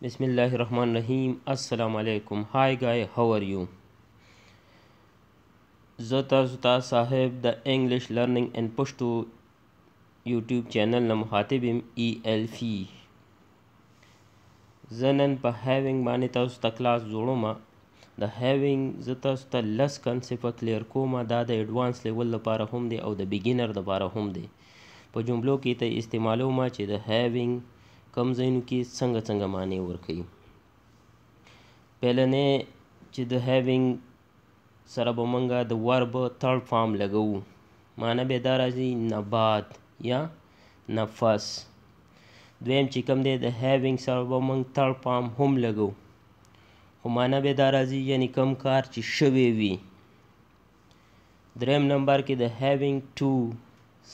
बिस्मिल्लाहिर्रहमानिर्रहीम अस्सलाम वालेकुम। हाय गाय, हाउ आर यू? زه تاسو ته صاحب د انګلیش لرننګ ان پښتو یوټیوب چینل نه مخاطب یم ELFE. زه نن په هیوینګ باندې تاسو ته کلاس جوړوم. د هیوینګ زه تاسو ته لس کنسپټ کلیر کوم. دا د ایډوانس لیول لپاره هم دی او د بګینر لپاره هم دی. په جملو کې ته استعمالوم چې د هیوینګ کم ځایونو کې څنګه معنی ورکوي. پهلنې چې د هیوینګ سره به مونږه د ورب تھرډ فارم لګوو. معنی به دا راځي نبات یا نفس. دویم چې کوم دی د هیوینګ سره به مونږ تھرډ فارم هم لګوو، خو معنی به دا راځي یعنی کم کار چې شوی وي. دریم نمبر کې د هیوینګ ټو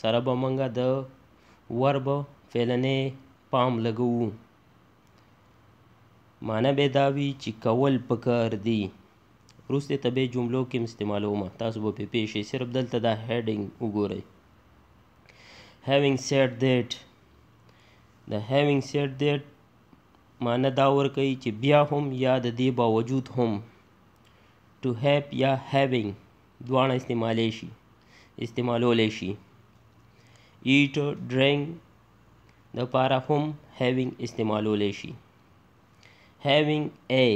سره به مونږه د ورب فعلنې فارم لګوو. معنی به دا وي چې کول پکار دی. وروسته ته به جملو کې استعمالوم، تاسو به پې پوه شئ. صرف دلته دا هیډینګ وګورئ. having said that، د having said that معنی دا ورکوي چې بیا هم یا د دې باوجود هم. to have یا having دواړه استعمالولی شي. eat drink د پاره هم having استعمالولی شي. having a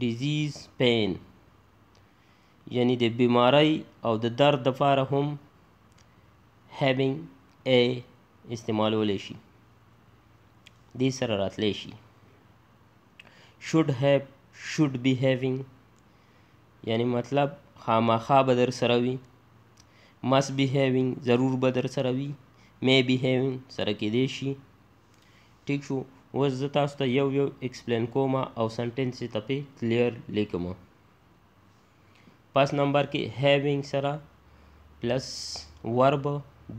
disease pain یعنی د بیماری او د درد دپاره هم having a استعمالولی شي. دې سره راتلی شي. should have should be having یعنی مطلب خامخا به در سره وي. must be having ضرور به در سره وي. may be having سره کېدی شي. ټیک شو. اوس زه تاسو ته یو ایکسپلین کوم او سنټنس یې ته پې کلیر لیکم. پس نمبر کې هیوینګ سره پلس ورب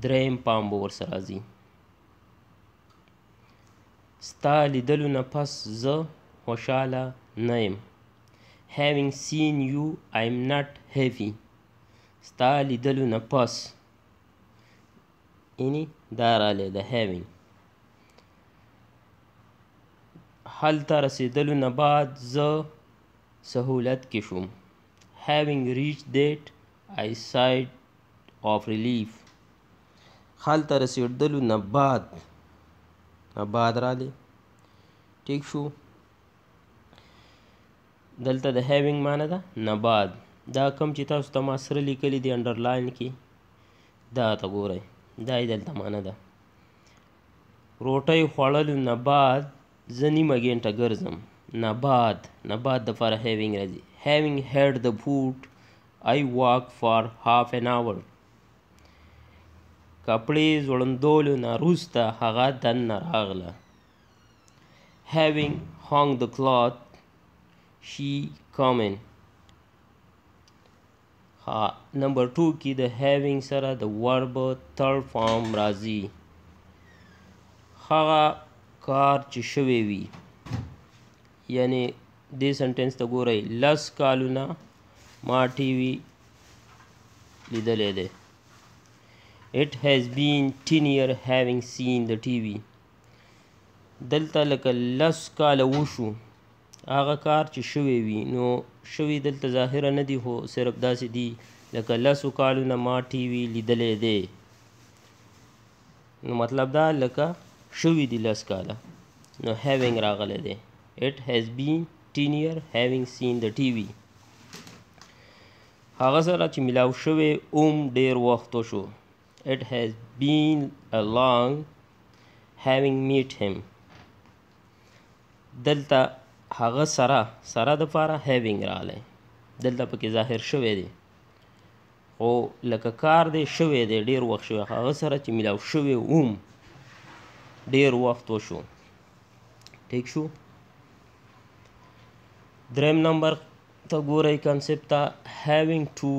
دریم پام به ورسره راځي. ستا لیدلو نه پس زه خوشحاله نه یم. having seen you I am not happy. ستا لیدلو نه پس یعنی دا رالی د هیوینګ. هلته رسیدلو نه بعد زه سهولت کې شوم. having reached that I sighed of relief. هلته رسیدلو نه بعد رالی. ټیک شو. دلته د having معنی ده نه بعد. دا کم چې تاسو ته ما سره لیکلی دی انډرلاین کې، دا ته ګورئ، دا یې دلته معنی ده. روټۍ خوړلو نه بعد زه نیمه ګنټه ګرځم. نبات دپاره having راځي. having had the food I walk for half an hour. کپړې ځوړندولو نه وروسته هغه دننه راغله. having hung the cloth she coming. نمبر 2 کې د having سره د ورب تھرډ فارم راځي. هغه کار چې شوی وي، یعنی دې سنټنس ته ګورئ. لس کالونه ما ټي وي لیدلی دی. it has been 10 years having seen the TV. دلته لکه لس کاله وشو هغه کار چې شوی وي. نو شوی دلته ظاهره نه دی، خو صرف داسې دی لکه لسو کالونه ما ټي وي لیدلی دی. نو مطلب دا لکه شوی دی لس کاله. نو having راغلی دی. it has been 10 years having seen the TV. هغه سره چې ملاو شوی ډیر وخت وشو. it has been a long having met him. دلته هغه سره دپاره having راغلی. دلته پکې ظاهر شوی دی، خو لکه کار دی شوی دی، ډیر وخت شوی. هغه سره چې ملاو شوی ډیر وخت وشو. ټیک شو. دریم نمبر ته ګورئ کنسپټ ته having to.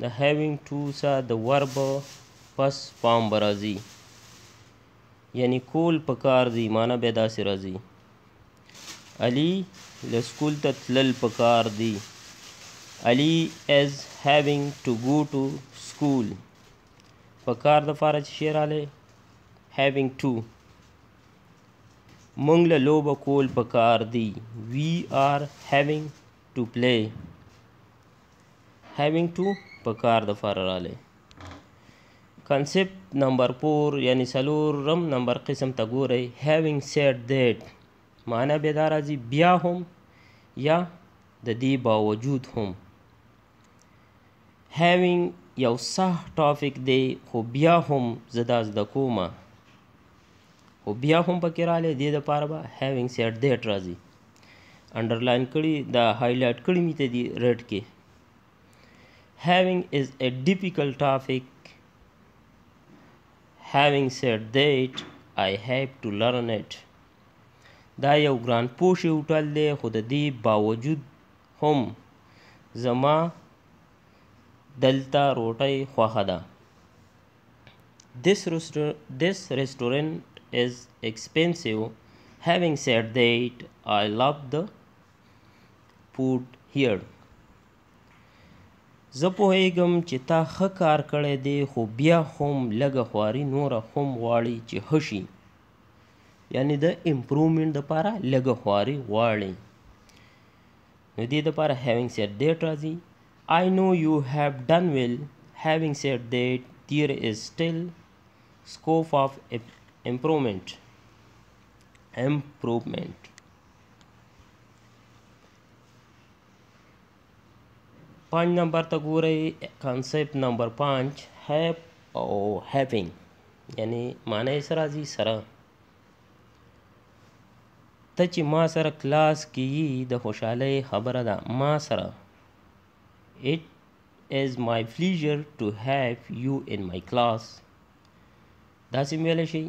د having to سره د ورب پس فارم به راځي، یعنی کول پکار دی. معنی به داسې راځي. علي له سکول ته تلل پکار دی. علي is having to go to school. پکار دپاره چې شی رالی having to. موږ له لوبه کول پکار دی. We are having to play. having to پکار د فار رالی. کنسپت نمبر 4 یعنی څلورم نمبر قسم ته ګورئ. having said that معنا به دا راځي بیا هم یا د دې باوجود هم. having یو صح ټاپک دی خو بیا هم زه دا زده کومه خو بیا هم پکې رالی دې دپاره به having said that راځي. انډرلاین کړي دا هایلایټ کړي مې ته دي ریډ کې. having is a difficult topic. having said that I have to learn it. دا یو ګران پوښ هوټل دی خو د دې باوجود هم زما دلته روټۍ خوښه ده. This restaurant is expensive. having said that I love the food here. زه پوهیږم چې تا ښه کار کړی دی خو بیا هم لږه خواري نوره هم غواړي چې ښه شي. یعنې د امپروومنټ دپاره لږه خواري غواړي. نو دې دپاره having said that راځي. I know you have done well. having said that there is still scope of improvement. 5 نمبر ته ګورئ. کانسپت نمبر 5 have او having یعنی معنی سره راځي سره. ته چې ما سره کلاس کې یې د خوشحالۍ خبره ده ما سره. it is my pleasure to have you in my class. داسې ویلی شي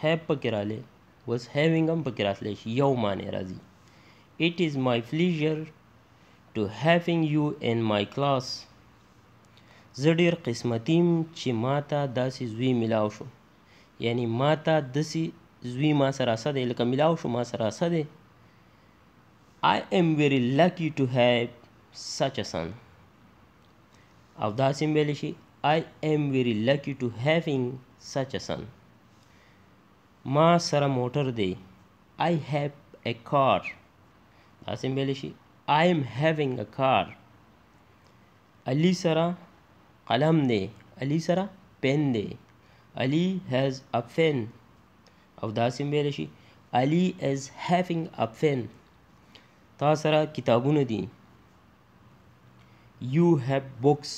have پکې رالی was having هم پکې راتلی شي یو معنی راځي. it is my pleasure to having you in my class. زه ډېر قسمتي یم چې ما ته داسې زوی میلاو شو. یعنی ما ته داسې زوی ما سره ښه دی لکه میلاو شو ما سره ښه دی. I am very lucky to have such a son. او داسې ویلی شي I am very lucky to having such a son. ما سره موټر دی. I have a car. داسې ویلی شي I am having a car. علي سره قلم دی. علي سره پن دی. علي has a pen. او داسې ویلی شي علي is having a pen. تا سره کتابونه دي. You have books.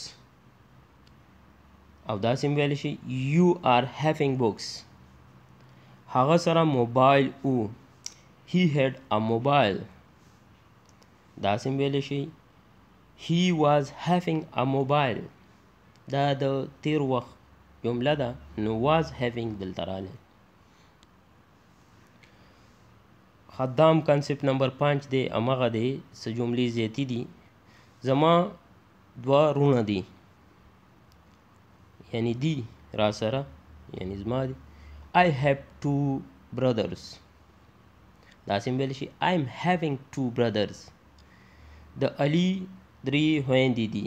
او داسې ویلی شي You are having books. هغه سره موبایل او. He had a mobile. داسې ویلی شي He was having a mobile. دا د تیر وخت جمله ده نو was having دلته رالی. خدام کنسپت نمبر 5 دی همغه دی څه جملې زیاتې دي. زما دوه رونه دي یعنی دی را سره یعنی زما دی. I have 2 brothers. داسې ویلی شي I am having 2 brothers. د علي 3 خویندې دي.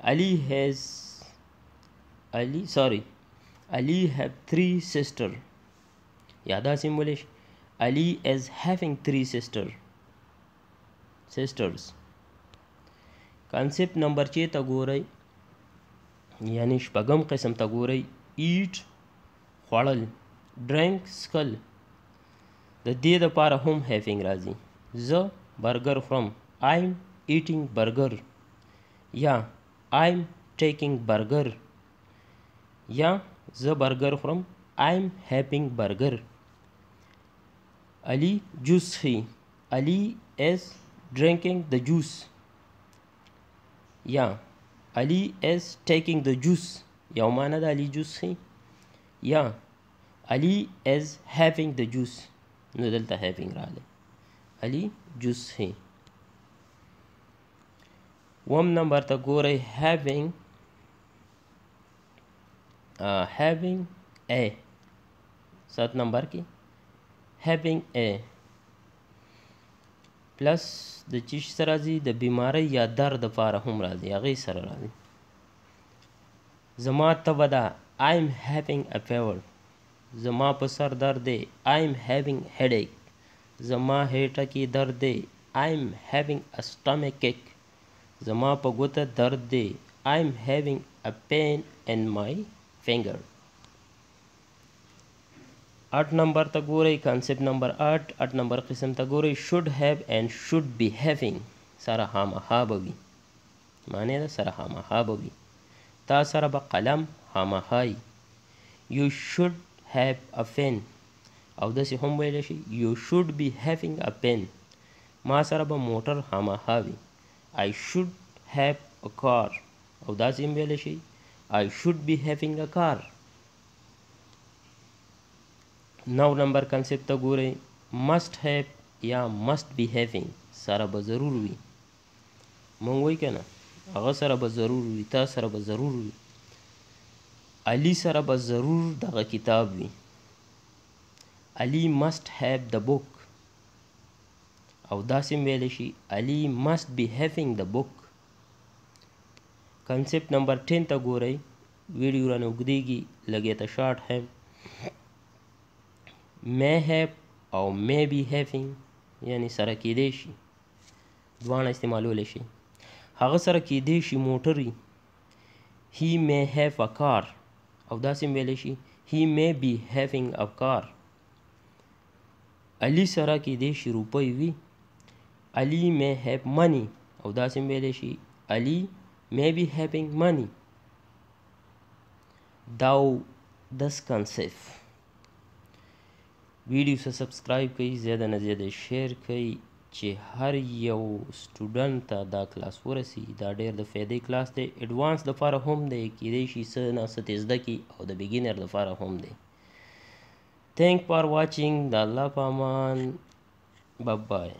Ali have 3 sisters. یا داسې ویلی شي Ali is having 3 sisters. کانسپت نمبر 6 ته ګورئ یعنی شپږم قسم ته ګورئ. eat خوړل. drink څښل. د دې دپاره هم having راځي. زه برګر خورم. I'm eating burger. یا I'm taking burger. یا زه برګر خورم. I'm having burger. Ali juice څښي. Ali is drinking the juice. یا Ali is taking the juice. یو معنی ده Ali juice څښي. یا Ali is having the juice. نو دلته having راغلی. Ali juice څښي. وم نمبر ته ګورئ. having a 7 نمبر کې having a پلس د چیش سره راځي د بیماری یا درد دپاره هم راځي هغې سره راځي. زما تبه ده I am having a fever. زما په سر درد دی. I'm having headache. زما هیټه کې درد دی. I'm having a stomach ache. زما په ګوته درد دی. I'm having a pain in my finger. 8 نمبر ته ګورئ. کانسپټ نمبر 8 نمبر قسم ته ګورئ. should have and should be having سره خامخا به وي. معنی ده سره خامخا به وي. تا سره به قلم خامخا وي. You should have a pen. او داسې هم ویلی شي You should be having a pen. ما سره به موټر خامخا وي. I should have a car. او داسې هم ویلی شي I should be having a car. 9 نمبر کنسپټ ته ګورئ. must have یا must be having سره به ضرور وي. مونږ وایو که نه هغه سره به ضرور وي. تا سره به ضرور وي. علي سره به ضرور دغه کتاب وي. علي must have the book. او داسې هم ویلی شي علي must be having the book. کنسپټ نمبر 10 ته ګورئ. ویډیو رانه اوږدېږي لږ ته شارټ هم. may have او may be having یعنی سره کیدی شي. دواړه استعمالولی شي. هغه سره کیدی شي موټر وي. he may have a car. او داسې هم ویلی شي he may be having a car. علي سره کیدی شي روپۍ وي. علي may have money. او داسې هم ویلی شي علي may be having money. دا دس کنسپټ ویډیو سره سبسکرایب کړئ. زیاده نه زیاده شیر کړئ چې هر یو سټوډنټ ته دا کلاس ورسي. دا ډېر د فایدې کلاس دی. ایډوانس دپاره هم دی. کیدی شي څه نه څه ترې زده کړي او د بګینر دپاره هم دی. تھینک فار واچینګ. د الله په امان. بای